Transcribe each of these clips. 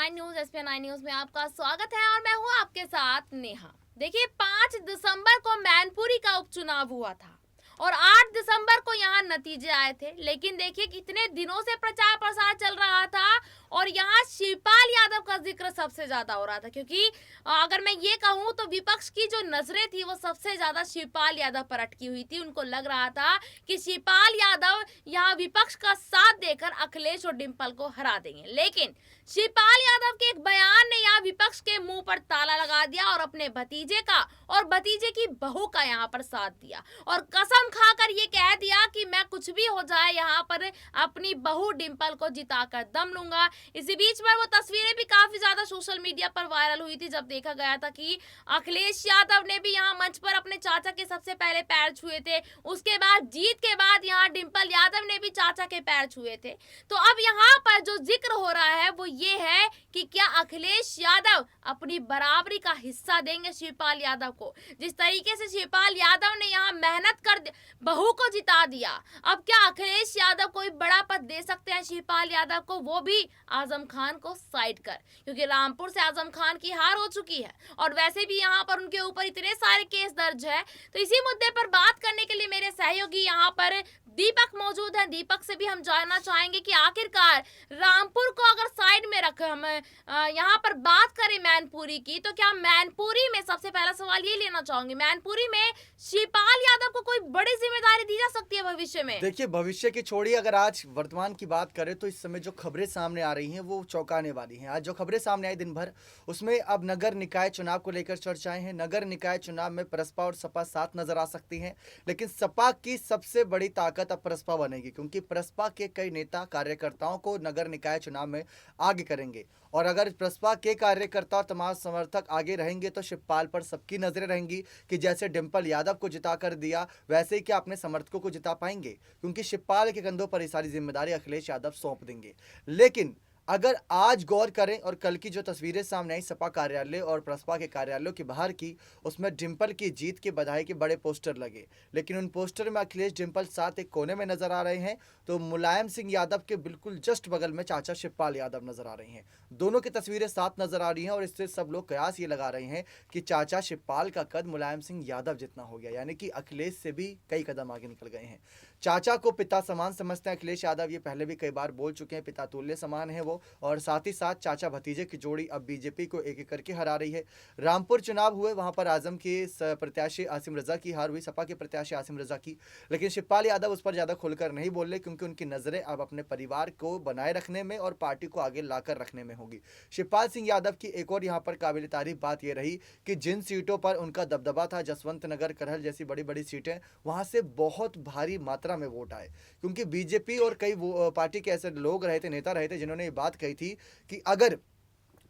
Nine news एसपी9 news में आपका स्वागत है और मैं हूं आपके साथ नेहा। देखिए 5 दिसंबर को मैनपुरी का उपचुनाव हुआ था और 8 दिसंबर को यहाँ नतीजे आए थे, लेकिन देखिए कितने दिनों से प्रचार प्रसार चल रहा था और यहाँ शिवपाल यादव का जिक्र सबसे ज्यादा हो रहा था, क्योंकि अगर मैं ये कहूँ तो विपक्ष की जो नजरें थी वो सबसे ज्यादा शिवपाल यादव पर अटकी हुई थी। उनको लग रहा था कि शिवपाल यादव यहाँ विपक्ष का साथ देकर अखिलेश और डिंपल को हरा देंगे, लेकिन शिवपाल यादव के एक बयान ने यहाँ विपक्ष के मुंह पर ताला लगा दिया और अपने भतीजे का और भतीजे की बहू का यहाँ पर साथ दिया और कसम खाकर ये कह दिया कि मैं कुछ भी हो जाए यहाँ पर अपनी बहू डिंपल को जिताकर दम लूंगा। इसी बीच में वो तस्वीरें भी काफी ज्यादा सोशल मीडिया पर वायरल हुई थी, जब देखा गया था कि अखिलेश यादव ने भी यहाँ मंच पर अपने चाचा के सबसे पहले पैर छुए थे। उसके बाद जीत के बाद यहाँ डिंपल यादव ने भी चाचा के पैर छुए थे। तो अब यहाँ पर जो जिक्र हो रहा है वो ये है कि क्या अखिलेश यादव अपनी बराबरी का हिस्सा देंगे शिवपाल यादव को। जिस तरीके से शिवपाल यादव ने यहाँ मेहनत कर बहू को जिता दिया, अब क्या अखिलेश यादव कोई बड़ा पद दे सकते हैं शिवपाल यादव को, वो भी आजम खान को साइड कर, क्योंकि रामपुर से आजम खान की हार हो चुकी है और वैसे भी यहाँ पर उनके ऊपर इतने सारे केस दर्ज है। तो इसी मुद्दे पर बात करने के लिए मेरे सहयोगी यहाँ पर दीपक मौजूद है। दीपक से भी हम जानना चाहेंगे कि आखिरकार रामपुर को अगर साइड में रख हम यहाँ पर बात करें मैनपुरी की, तो क्या मैनपुरी में, सबसे पहला सवाल ये लेना चाहूंगी, मैनपुरी में शिवपाल यादव को कोई बड़ी जिम्मेदारी दी जा सकती है भविष्य में? देखिए, भविष्य की छोड़िए, अगर आज वर्तमान की बात करें तो इस समय जो खबरें सामने आ रही हैं वो चौंकाने वाली हैं। आज जो खबरें सामने आई दिन भर, उसमें अब नगर निकाय चुनाव को लेकर चर्चाएं हैं। नगर निकाय चुनाव में प्रसपा और सपा साथ नजर आ सकती हैं, लेकिन सपा की सबसे बड़ी ताकत अब प्रसपा बनेगी, क्योंकि प्रसपा के कई नेता कार्यकर्ताओं को नगर निकाय चुनाव में आगे करेंगे और अगर प्रसपा के कार्यकर्ता और तमाम समर्थक आगे रहेंगे तो शिवपाल पर सबकी नजरें रहेंगी कि जैसे डिंपल यादव को जिता कर दिया वैसे ही क्या अपने समर्थकों को जिता पाएंगे, क्योंकि शिवपाल के कंधों पर ये सारी जिम्मेदारी अखिलेश यादव सौंप देंगे। लेकिन अगर आज गौर करें और कल की जो तस्वीरें सामने आई सपा कार्यालय और प्रसपा के कार्यालयों के बाहर की, उसमें डिंपल की जीत की बधाई के बड़े पोस्टर लगे, लेकिन उन पोस्टर में अखिलेश डिंपल साथ एक कोने में नजर आ रहे हैं, तो मुलायम सिंह यादव के बिल्कुल जस्ट बगल में चाचा शिवपाल यादव नजर आ रही हैं। दोनों की तस्वीरें साथ नजर आ रही हैं और इससे सब लोग कयास ये लगा रहे हैं कि चाचा शिवपाल का कद मुलायम सिंह यादव जितना हो गया, यानी कि अखिलेश से भी कई कदम आगे निकल गए हैं। चाचा को पिता समान समझते हैं अखिलेश यादव, ये पहले भी कई बार बोल चुके हैं, पिता तुल्य समान है वो, और साथ ही साथ चाचा भतीजे की जोड़ी अब बीजेपी को एक एक करके हरा रही है। रामपुर चुनाव हुए, वहां पर आजम के प्रत्याशी आसिम रजा की हार हुई, सपा के प्रत्याशी आसिम रजा की, लेकिन शिवपाल यादव उस पर ज्यादा खुलकर नहीं बोल रहे, क्योंकि उनकी नजरें अब अपने परिवार को बनाए रखने में और पार्टी को आगे लाकर रखने में होगी। शिवपाल सिंह यादव की एक और यहाँ पर काबिल तारीफ बात यह रही कि जिन सीटों पर उनका दबदबा था, जसवंत नगर, करहल जैसी बड़ी बड़ी सीटें, वहां से बहुत भारी मात्रा में वोट आए, क्योंकि बीजेपी और कई पार्टी के ऐसे लोग रहे थे, नेता रहे थे, जिन्होंने ये बात कही थी कि अगर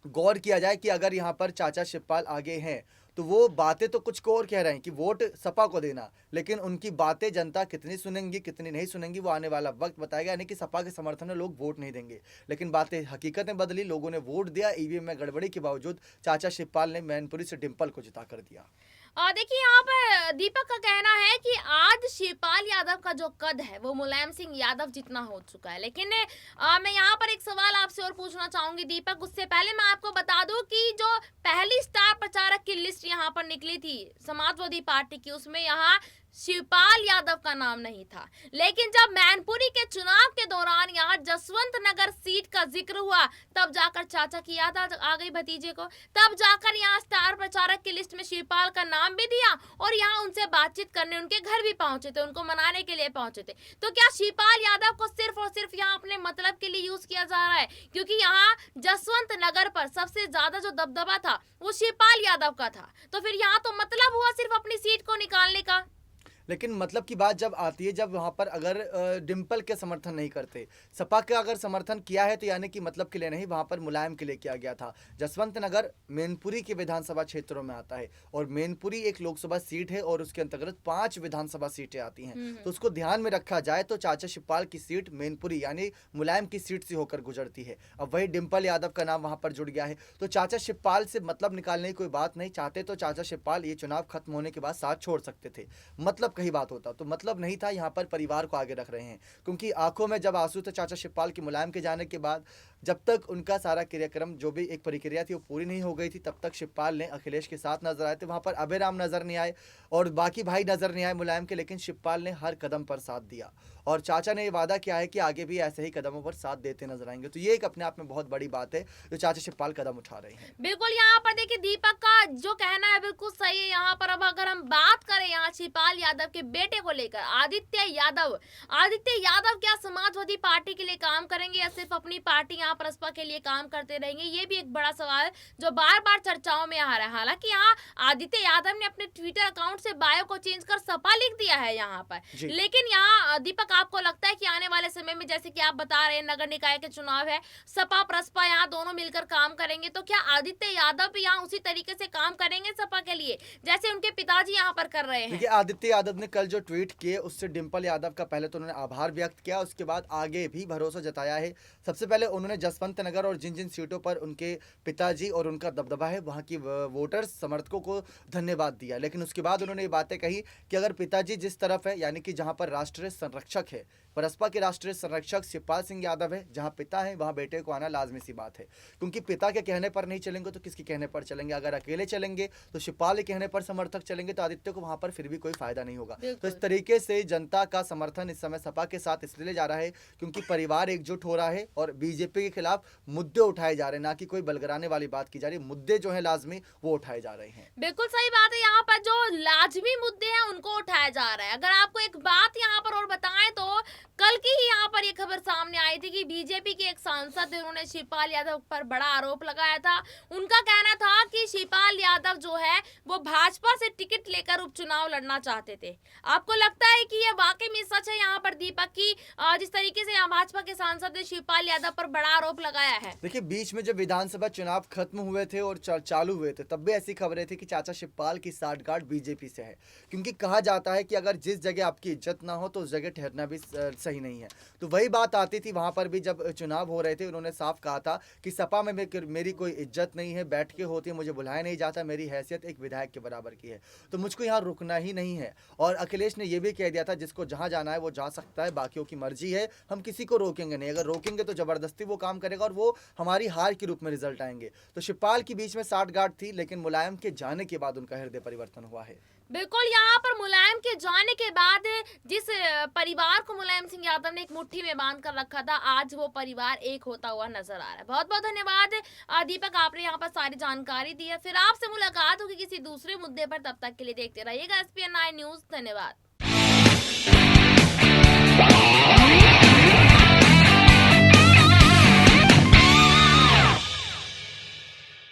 गौर किया जाए कि अगर यहाँ पर चाचा शिवपाल आगे हैं तो वो बातें तो कुछ को और कह रहे हैं कि वोट सपा को देना, लेकिन उनकी बातें जनता कितनी सुनेंगी कितनी नहीं सुनेंगी वो आने वाला वक्त बताएगा। यानी कि सपा के समर्थन में लोग वोट नहीं देंगे, लेकिन बातें हकीकतें बदली, लोगों ने वोट दिया, ईवीएम में गड़बड़ी के बावजूद चाचा शिवपाल ने मैनपुरी से डिंपल को जिता कर दिया। देखिए यहाँ पर दीपक का कहना है कि आज शिवपाल यादव का जो कद है वो मुलायम सिंह यादव जितना हो चुका है, लेकिन मैं यहाँ पर एक सवाल आपसे और पूछना चाहूंगी दीपक। उससे पहले मैं आपको बता दूं कि जो पहली स्टार प्रचारक की लिस्ट यहाँ पर निकली थी समाजवादी पार्टी की, उसमें यहाँ शिवपाल यादव का नाम नहीं था, लेकिन जब मैनपुरी के चुनाव के दौरान यहाँ जसवंत नगर सीट का जिक्र हुआ तब जाकर चाचा की याद आ गई भतीजे को, तब जाकर यहाँ स्टार प्रचारक की लिस्ट में शिवपाल का नाम भी दिया और यहाँ उनसे बातचीत करने उनके घर भी पहुंचे थे, उनको मनाने के लिए पहुंचे थे। तो क्या शिवपाल यादव को सिर्फ और सिर्फ यहाँ अपने मतलब के लिए यूज किया जा रहा है, क्योंकि यहाँ जसवंत नगर पर सबसे ज्यादा जो दबदबा था वो शिवपाल यादव का था, तो फिर यहाँ तो मतलब हुआ सिर्फ अपनी सीट को निकालने का। लेकिन मतलब की बात जब आती है, जब वहां पर अगर डिंपल के समर्थन नहीं करते, सपा का अगर समर्थन किया है तो यानी कि मतलब के लिए नहीं, वहां पर मुलायम के लिए किया गया था। जसवंत नगर मैनपुरी के विधानसभा क्षेत्रों में आता है और मैनपुरी एक लोकसभा सीट है और उसके अंतर्गत 5 विधानसभा सीटें आती हैं, तो उसको ध्यान में रखा जाए तो चाचा शिवपाल की सीट मैनपुरी यानी मुलायम की सीट से होकर गुजरती है। अब वही डिंपल यादव का नाम वहां पर जुड़ गया है, तो चाचा शिवपाल से मतलब निकालने की कोई बात नहीं, चाहते तो चाचा शिवपाल ये चुनाव खत्म होने के बाद साथ छोड़ सकते थे, मतलब तब कहीं बात होता। तो मतलब नहीं था, यहाँ पर परिवार को आगे रख रहे हैं, क्योंकि आंखों में जब आंसू थे चाचा शिवपाल की मुलायम के जाने के बाद। जब तक उनका सारा क्रियाक्रम जो भी एक प्रक्रिया थी वो पूरी नहीं हो गई थी, तब तक शिवपाल ने अखिलेश के साथ नजर आए थे। वहां पर अभयराम नजर नहीं आए और बाकी भाई नजर नहीं आए मुलायम के, लेकिन शिवपाल ने हर कदम पर साथ दिया और चाचा ने ये वादा किया है कि आगे भी ऐसे ही कदमों पर साथ देते नजर आएंगे। तो ये एक अपने आप में बहुत बड़ी बात है जो चाचा शिवपाल कदम उठा रहे हैं। बिल्कुल, यहाँ पर देखिए दीपक का जो कहना है बिल्कुल सही है। यहाँ पर अब अगर हम बात करें यहाँ शिवपाल यादव के बेटे को लेकर, आदित्य यादव क्या समाजवादी पार्टी के लिए काम करेंगे या सिर्फ अपनी पार्टी यहाँ प्रसपा के लिए काम करते रहेंगे, ये भी एक बड़ा सवाल है जो बार बार चर्चाओं में आ रहा है। हालांकि यहाँ आदित्य यादव ने अपने ट्विटर अकाउंट से बायो को चेंज कर सपा लिख दिया है यहाँ पर, जी। लेकिन यहाँ दीपक आपको लगता है कि आने वाले समय में जैसे कि आप बता रहे हैं नगर निकाय के चुनाव है, सपा प्रसपा यहाँ दोनों मिलकर काम करेंगे, तो क्या आदित्य यादव भी यहाँ उसी तरीके से काम करेंगे सपा के लिए जैसे उनके पिताजी यहाँ पर कर रहे हैं? देखिए, आदित्य यादव ने कल जो ट्वीट किए उससे डिंपल यादव का पहले तो उन्होंने आभार व्यक्त किया, उसके बाद आगे भी भरोसा जताया है। सबसे पहले उन्होंने जसवंत नगर और जिन जिन सीटों पर उनके पिताजी और उनका दबदबा है वहाँ की वोटर्स समर्थकों को धन्यवाद दिया। लेकिन उसके बाद उन्होंने ये बातें कही कि अगर पिताजी जिस तरफ है, यानी कि जहाँ पर राष्ट्रीय संरक्षक है, बसपा के राष्ट्रीय संरक्षक शिवपाल सिंह यादव है, जहाँ पिता है वहाँ बेटे को आना लाजमी सी बात है, क्योंकि पिता के कहने पर नहीं चलेंगे तो किसके कहने पर चलेंगे? अगर अकेले चलेंगे तो शिवपाल के कहने पर समर्थक चलेंगे तो आदित्य को वहाँ पर फिर भी कोई फायदा नहीं होगा। तो इस तरीके से जनता का समर्थन इस समय सपा के साथ इसलिए जा रहा है क्योंकि परिवार एकजुट हो रहा है और बीजेपी के खिलाफ मुद्दे उठाए जा रहे हैं, ना कि कोई बलगराने वाली बात की जा रही है। मुद्दे जो है लाजमी वो उठाए जा रहे हैं। बिल्कुल सही बात है, यहाँ पर जो लाजमी मुद्दे हैं उनको उठाया जा रहा है। अगर आपको एक बात यहाँ पर और बताएं तो कल की ही यहाँ पर ये खबर सामने आई थी कि बीजेपी के एक सांसद उन्होंने शिवपाल यादव पर बड़ा आरोप लगाया था। उनका कहना था कि शिवपाल यादव जो है वो भाजपा से टिकट लेकर उपचुनाव लड़ना चाहते थे। आपको लगता है कि ये वाकई में सच है यहाँ पर दीपक की जिस तरीके से यहाँ भाजपा के सांसद ने शिवपाल यादव पर बड़ा आरोप लगाया है? देखिए, बीच में जब विधानसभा चुनाव खत्म हुए थे और चालू हुए थे तब भी ऐसी खबरें थी कि चाचा शिवपाल की साठगांठ बीजेपी से है, क्योंकि कहा जाता है कि अगर जिस जगह आपकी इज्जत ना हो तो उस जगह ठहरना भी सही नहीं है। तो वही बात आती थी वहां पर भी जब चुनाव हो रहे थे। उन्होंने साफ कहा था कि सपा में मेरी कोई इज्जत नहीं है, बैठ के होती है, मुझे बुलाया नहीं जाता, मेरी हैसियत एक विधायक के बराबर की है, तो मुझको यहाँ रुकना ही नहीं है। और अखिलेश ने यह भी कह दिया था जिसको जहां जाना है वो जा सकता है, बाकियों की मर्जी है, हम किसी को रोकेंगे नहीं। अगर रोकेंगे तो जबरदस्ती वो काम करेगा और वो हमारी हार के रूप में रिजल्ट आएंगे। तो शिवपाल के बीच में साठगांठ थी, लेकिन मुलायम के जाने के बाद उनका हृदय परिवर्तन हुआ है। बिल्कुल, यहाँ पर मुलायम के जाने के बाद जिस परिवार को मुलायम सिंह यादव ने एक मुट्ठी में बांध कर रखा था, आज वो परिवार एक होता हुआ नजर आ रहा है। बहुत बहुत धन्यवाद दीपक, आपने यहाँ पर सारी जानकारी दी है। फिर आपसे मुलाकात होगी किसी दूसरे मुद्दे पर, तब तक के लिए देखते रहिएगा SPN9 न्यूज। धन्यवाद।